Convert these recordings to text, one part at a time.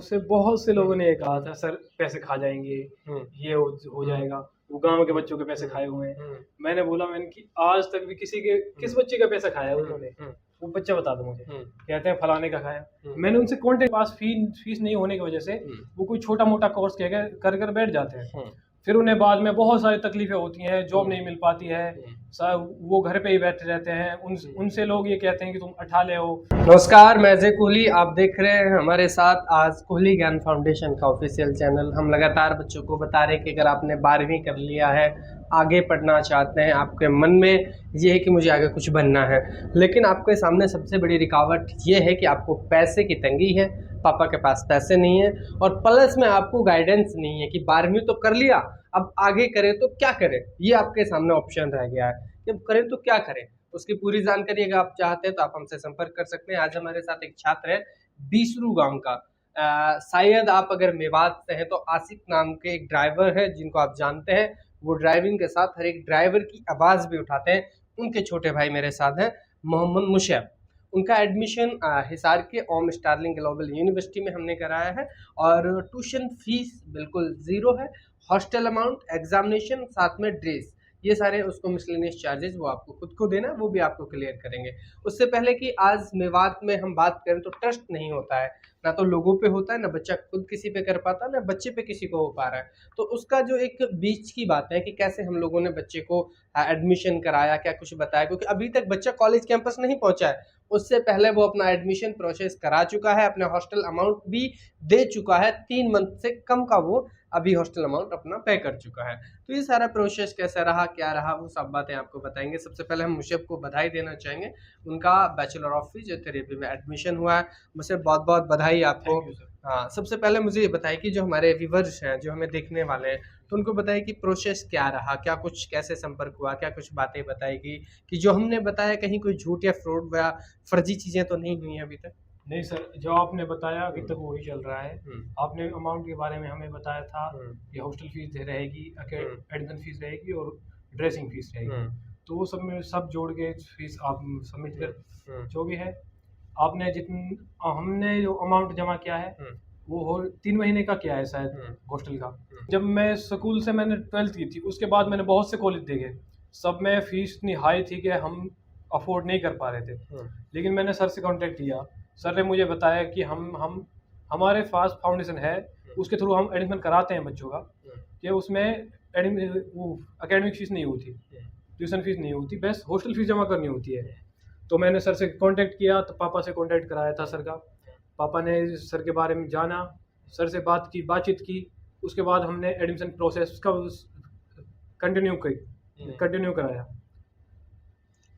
मुझसे बहुत से हुँ, लोगों ने ये कहा था, सर पैसे खा जाएँगे, हुँ, ये हो हुँ, जाएगा, वो गाँव के बच्चों के पैसे हुँ, खाए हुए हैं। हुँ, मैंने कि आज तक भी हुँ, किस बच्चे का पैसा खाया है हुँ, उन्होंने? हुँ, वो बच्चा बता दो मुझे। हुँ, कहते हैं फलाने का खाया। हुँ, मैंने उनसे कॉन्टैक्ट पास फीस नहीं होने की वजह से हुँ, वो कोई छोटा-मोटा कोर्स कर बैठ जाते हैं। हुँ, फिर उन्हें बाद में बहुत सारी तकलीफ़ें होती हैं, जॉब हुँ, नहीं मिल पाती है, हुँ, स वो घर पे ही बैठे रहते हैं। हुँ। उनसे लोग ये कहते हैं कि तुम अठाले हो। नमस्कार, मैं अजय कोहली। आप देख रहे हैं हमारे साथ आज कोहली ज्ञान फाउंडेशन का ऑफिशियल चैनल। हम लगातार बच्चों को बता रहे हैं कि अगर आपने 12वीं कर लिया है, आगे पढ़ना चाहते हैं, आपके मन में ये है कि मुझे आगे कुछ बनना है, लेकिन आपके सामने सबसे बड़ी रुकावट ये है कि आपको पैसे की तंगी है, पापा के पास पैसे नहीं है और प्लस में आपको गाइडेंस नहीं है कि 12वीं तो कर लिया, अब आगे करें तो क्या करें? ये आपके सामने ऑप्शन रह गया है कि अब करें तो क्या करें? उसकी पूरी जानकारी अगर आप चाहते हैं तो आप हमसे संपर्क कर सकते हैं। आज हमारे साथ एक छात्र है बीसरू गांव का। शायद आप अगर मेवात से हैं तो आसिफ नाम के एक ड्राइवर है जिनको आप जानते हैं। वो ड्राइविंग के साथ हर एक ड्राइवर की आवाज़ भी उठाते हैं। उनके छोटे भाई मेरे साथ हैं, मोहम्मद मुशैब। उनका एडमिशन हिसार के ओम स्टारलिंग ग्लोबल यूनिवर्सिटी में हमने कराया है और ट्यूशन फीस बिल्कुल ज़ीरो है। हॉस्टल अमाउंट, एग्जामिनेशन, साथ में ड्रेस, ये सारे उसको मिसलेनियस चार्जेस वो आपको खुद को देना है, वो भी आपको क्लियर करेंगे। उससे पहले कि आज मेवात में हम बात करें तो ट्रस्ट नहीं होता है, ना तो लोगों पे होता है, ना बच्चा खुद किसी पे कर पाता है, ना बच्चे पे किसी को हो पा रहा है। तो उसका जो एक बीच की बात है कि कैसे हम लोगों ने बच्चे को एडमिशन कराया, क्या कुछ बताया, क्योंकि अभी तक बच्चा कॉलेज कैंपस नहीं पहुंचा है। उससे पहले वो अपना एडमिशन प्रोसेस करा चुका है, अपने हॉस्टल अमाउंट भी दे चुका है, 3 मंथ से कम का वो अभी हॉस्टल अमाउंट अपना पे कर चुका है। तो ये सारा प्रोसेस कैसा रहा, क्या रहा, वो सब बातें आपको बताएंगे। सबसे पहले हम मुशैब को बधाई देना चाहेंगे, उनका बैचलर ऑफ फिजियोथेरेपी में एडमिशन हुआ है। मुझे बहुत बहुत बधाई आपको। Thank you sir. हाँ, सबसे पहले मुझे ये बताइए कि जो हमारे व्यूवर्स हैं, जो हमें देखने वाले हैं, तो उनको बताइए कि प्रोसेस क्या रहा, क्या कुछ कैसे संपर्क हुआ, क्या कुछ बातें बताएगी कि जो हमने बताया कहीं कोई झूठ या फ्रॉड या फर्जी चीज़ें तो नहीं हुई हैं अभी तक। नहीं सर, जो आपने बताया अभी तक वही चल रहा है। हम्म, आपने अमाउंट के बारे में हमें बताया था हम्म, कि हॉस्टल फीस रहेगी, हम्म, एडमिशन फीस रहेगी और ड्रेसिंग फीस रहेगी। हम्म, तो वो सब में सब जोड़ के फीस आप सबमिट हम्म, कर जो भी है आपने जितन हमने जो अमाउंट जमा किया है हम्म, वो हो 3 महीने का किया है शायद हम्म, हॉस्टल का। जब मैं स्कूल से मैंने 12th की थी उसके बाद मैंने बहुत से कॉलेज देखे, सब में फीस इतनी हाई थी कि हम अफोर्ड नहीं कर पा रहे थे। हम्म, लेकिन मैंने सर से कांटेक्ट किया, सर ने मुझे बताया कि हम हमारे पास फाउंडेशन है, उसके थ्रू हम एडमिशन कराते हैं बच्चों का, कि उसमें वो एकेडमिक फ़ीस नहीं होती, ट्यूशन फ़ीस नहीं होती, बस हॉस्टल फ़ीस जमा करनी होती है। तो मैंने सर से कांटेक्ट किया, तो पापा से कांटेक्ट कराया था सर का। पापा ने सर के बारे में जाना, सर से बातचीत की, उसके बाद हमने एडमिशन प्रोसेस का कंटिन्यू कराया।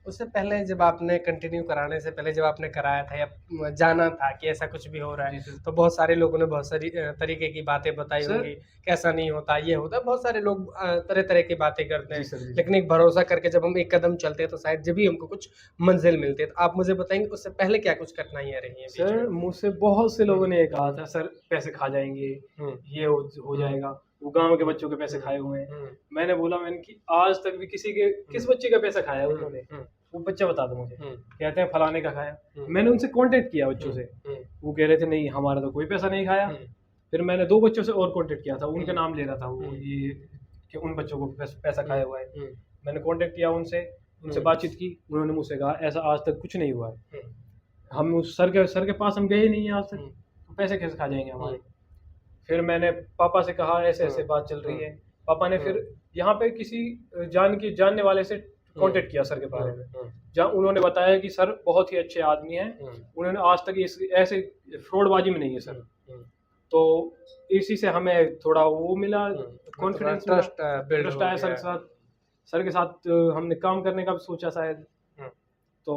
उससे पहले जब आपने कंटिन्यू कराने से पहले जब आपने कराया था या जाना था कि ऐसा कुछ भी हो रहा जी है, सर। तो बहुत सारे लोगों ने बहुत सारी तरीके की बातें बताई सर होंगी कि ऐसा नहीं होता, ये होता है। बहुत सारे लोग तरह तरह की बातें करते जी हैं, सर, जी। लेकिन एक भरोसा करके जब हम एक कदम चलते हैं तो शायद जब भी हमको कुछ मंजिल मिलती है। तो आप मुझे बताएंगे उससे पहले क्या कुछ कठिनाइयाँ रही हैं बीच में। सर मुझसे बहुत से लोगों हम्म, ने ये कहा था, सर पैसे खा जाएँगे, हम्म, ये हो जाएगा, वो गाँव के बच्चों के पैसे खाए हुए हैं। हम्म, मैंने कि आज तक भी किस बच्चे का पैसा खाया है हम्म, उन्होंने? हम्म, वो बच्चा बता दो मुझे। हम्म, कहते हैं फलाने का खाया। हम्म, मैंने उनसे कॉन्टैक्ट किया बच्चों से, हम्म, वो कह रहे थे नहीं हमारा तो कोई पैसा नहीं खाया। हम्म, फिर मैंने 2 बच्चों से और कॉन्टैक्ट किया था, उनके हम्म, नाम ले रहा था वो, हम्म, ये कि उन बच्चों को पैसा खाया हुआ है। हम्म, मैंने कॉन्टैक्ट किया उनसे, उनसे बातचीत की, उन्होंने मुझसे कहा ऐसा आज तक कुछ नहीं हुआ है। हम्म, हम उस सर के पास हम गए ही नहीं हैं आज तक, हम्म, तो पैसे कैसे खा जाएँगे हम्म, हमारे? फिर मैंने पापा से कहा ऐसे-ऐसे हम्म, बात चल रही हम्म, है। पापा ने फिर यहाँ पे किसी जानने वाले से कॉन्टैक्ट किया सर के बारे में, हम्म, जहाँ उन्होंने बताया कि सर बहुत ही अच्छे आदमी हैं, हम्म, उन्होंने आज तक इस ऐसे फ्रॉडबाजी में नहीं है सर। हम्म, तो इसी से हमें थोड़ा वो मिला, कॉन्फिडेंस मिला, ट्रस्ट बिल्ड ट्रस्ट हो आया गया। सर के साथ हमने काम करने का भी सोचा शायद। हम्म, तो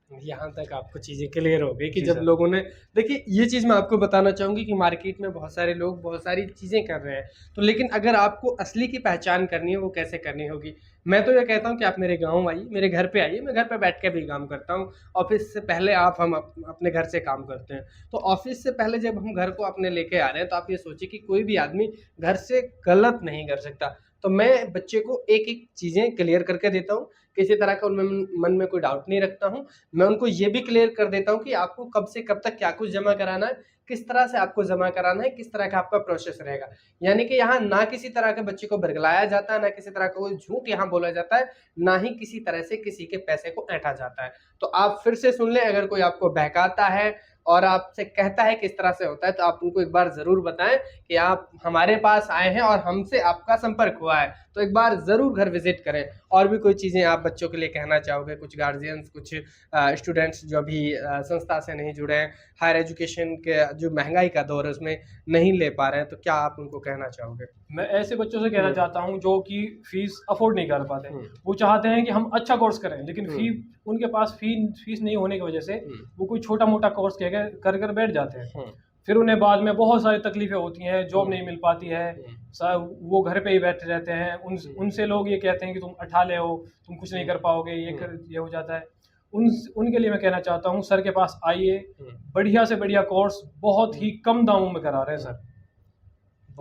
यहाँ तक आपको चीज़ें क्लियर हो गई कि जी जब सर। लोगों ने देखिए ये चीज़ मैं आपको बताना चाहूँगी कि मार्केट में बहुत सारे लोग बहुत सारी चीज़ें कर रहे हैं, तो लेकिन अगर आपको असली की पहचान करनी है वो कैसे करनी होगी। मैं तो ये कहता हूँ कि आप मेरे गाँव आइए, मेरे घर पे आइए, मैं घर पे बैठ के भी काम करता हूँ। ऑफिस से पहले हम अपने घर से काम करते हैं, तो ऑफिस से पहले जब हम घर को अपने लेके आ रहे हैं तो आप ये सोचिए कि कोई भी आदमी घर से गलत नहीं कर सकता। तो मैं बच्चे को एक एक चीज़ें क्लियर करके देता हूँ, किसी तरह का उनमें मन में कोई डाउट नहीं रखता हूँ। मैं उनको ये भी क्लियर कर देता हूँ कि आपको कब से कब तक क्या कुछ जमा कराना है, किस तरह से आपको जमा कराना है, किस तरह का आपका प्रोसेस रहेगा। यानी कि यहाँ ना किसी तरह के बच्चे को बरगलाया जाता है, ना किसी तरह का कोई झूठ यहाँ बोला जाता है, ना ही किसी तरह से किसी के पैसे को ऐंठा जाता है। तो आप फिर से सुन लें, अगर कोई आपको बहकाता है और आपसे कहता है किस तरह से होता है, तो आप उनको एक बार ज़रूर बताएं कि आप हमारे पास आए हैं और हमसे आपका संपर्क हुआ है, तो एक बार ज़रूर घर विजिट करें। और भी कोई चीज़ें आप बच्चों के लिए कहना चाहोगे? कुछ गार्जियंस, कुछ स्टूडेंट्स जो अभी संस्था से नहीं जुड़े हैं, हायर एजुकेशन के जो महंगाई का दौर है उसमें नहीं ले पा रहे हैं, तो क्या आप उनको कहना चाहोगे? मैं ऐसे बच्चों से कहना चाहता हूँ जो कि फीस अफोर्ड नहीं कर पाते। वो चाहते हैं कि हम अच्छा कोर्स करें, लेकिन उनके पास फीस नहीं होने की वजह से वो कोई छोटा मोटा कोर्स कर कर बैठ जाते हैं। फिर उन्हें बाद में बहुत सारी तकलीफें होती हैं, जॉब नहीं मिल पाती है, वो घर पे ही बैठे रहते हैं। उनसे लोग ये कहते हैं कि तुम अठाले हो, तुम कुछ नहीं कर पाओगे, ये हो जाता है। उनके लिए मैं कहना चाहता हूँ, सर के पास आइए, बढ़िया से बढ़िया कोर्स बहुत ही कम दामों में करा रहे हैं सर।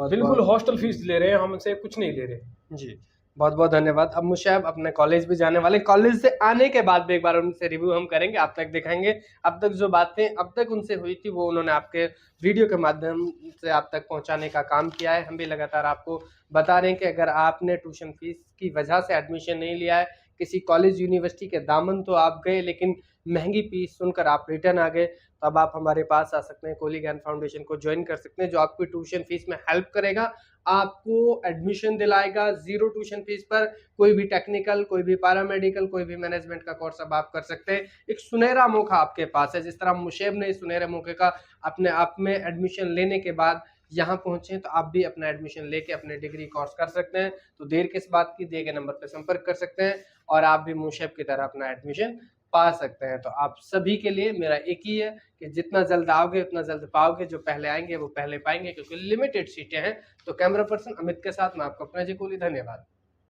बिल्कुल हॉस्टल फीस ले रहे हैं, हमसे कुछ नहीं ले रहे। जी, बहुत बहुत धन्यवाद। अब मुशैब अपने कॉलेज भी जाने वाले, कॉलेज से आने के बाद भी एक बार उनसे रिव्यू हम करेंगे, आप तक दिखाएंगे। अब तक जो बातें अब तक उनसे हुई थी वो उन्होंने आपके वीडियो के माध्यम से आप तक पहुंचाने का काम किया है। हम भी लगातार आपको बता रहे हैं कि अगर आपने ट्यूशन फीस की वजह से एडमिशन नहीं लिया है, किसी कॉलेज यूनिवर्सिटी के दामन तो आप गए, लेकिन महंगी फीस सुनकर आप रिटर्न आ गए, तो अब आप हमारे पास आ सकते हैं, कोहली ज्ञान फाउंडेशन को ज्वाइन कर सकते हैं, जो आपकी ट्यूशन फीस में हेल्प करेगा, आपको एडमिशन दिलाएगा जीरो ट्यूशन फीस पर। कोई भी टेक्निकल, कोई भी पैरामेडिकल, कोई भी मैनेजमेंट का कोर्स अब आप कर सकते हैं। एक सुनहरा मौका आपके पास है, जिस तरह मुशैब ने इस सुनहरे मौके का अपने आप में एडमिशन लेने के बाद यहाँ पहुंचे, तो आप भी अपना एडमिशन लेके अपने डिग्री कोर्स कर सकते हैं। तो देर किस बात की, दिए गए नंबर पर संपर्क कर सकते हैं और आप भी मुशैब की तरह अपना एडमिशन पा सकते हैं। तो आप सभी के लिए मेरा एक ही है कि जितना जल्द आओगे उतना जल्द पाओगे, जो पहले आएंगे वो पहले पाएंगे, क्योंकि लिमिटेड सीटें हैं। तो कैमरा पर्सन अमित के साथ मैं आपको अपना जी कोहली, धन्यवाद।